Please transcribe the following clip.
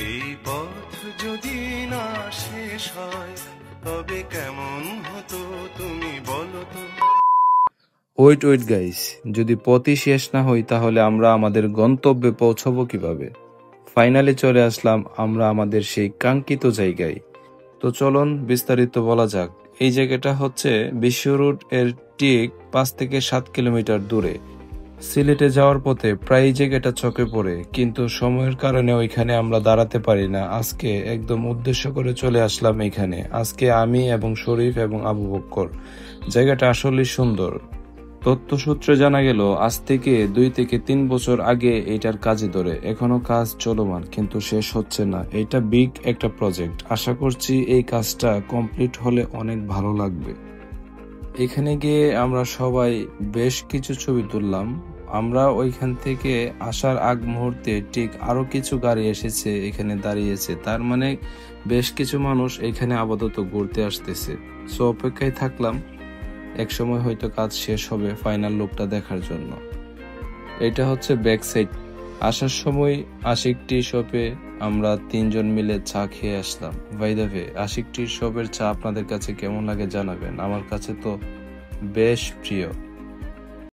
এই পথ যদি না শেষ হয় তবে কেমন হতো তুমি বলো তো। ওয়েট ওয়েট গাইস, যদি পথই শেষ না হই তাহলে আমরা আমাদের গন্তব্যে পৌঁছাবো কিভাবে? ফাইনালি চলে আসলাম আমরা আমাদের সেই কাঙ্ক্ষিত জায়গায়। তো চলুন বিস্তারিত বলা যাক। এই জায়গাটা হচ্ছে বিশ্ব রোড এর ঠিক 5 থেকে 7 কিলোমিটার দূরে। সিলেটে যাওয়ার পথে প্রায় এই জায়গাটা চোখে পড়ে, কিন্তু সময়ের কারণে ওইখানে আমরা দাঁড়াতে পারি না। আজকে একদম উদ্দেশ্য করে চলে আসলাম এখানে। আজকে আমি এবং শরীফ এবং আবু বক্কর। জায়গাটা আসলেই সুন্দর। তথ্যসূত্রে জানা গেল আজ থেকে 2 থেকে 3 বছর আগে এটার কাজে ধরে। এখনো কাজ চলমান, কিন্তু শেষ হচ্ছে না। এটা বিগ একটা প্রজেক্ট। আশা করছি এই কাজটা কমপ্লিট হলে অনেক ভালো লাগবে। এখানে গিয়ে আমরা সবাই বেশ কিছু ছবি তুললাম। আমরা ওইখান থেকে আসার আগ মুহূর্তে ঠিক আরো কিছু গাড়ি এসেছে, এখানে দাঁড়িয়েছে। তার মানে বেশ কিছু মানুষ এখানে আপাতত ঘুরতে আসতেছে। সো অপেক্ষায় থাকলাম, এক সময় হয়তো কাজ শেষ হবে ফাইনাল লুকটা দেখার জন্য। এটা হচ্ছে ব্যাক সাইড। আসার সময় আশিক টি শপে আমরা 3 জন মিলে চা খেয়ে আসলাম। বাই দ্য ওয়ে, আশিক টি শপের চা আপনাদের কাছে কেমন লাগে জানাবেন। আমার কাছে তো বেশ প্রিয়।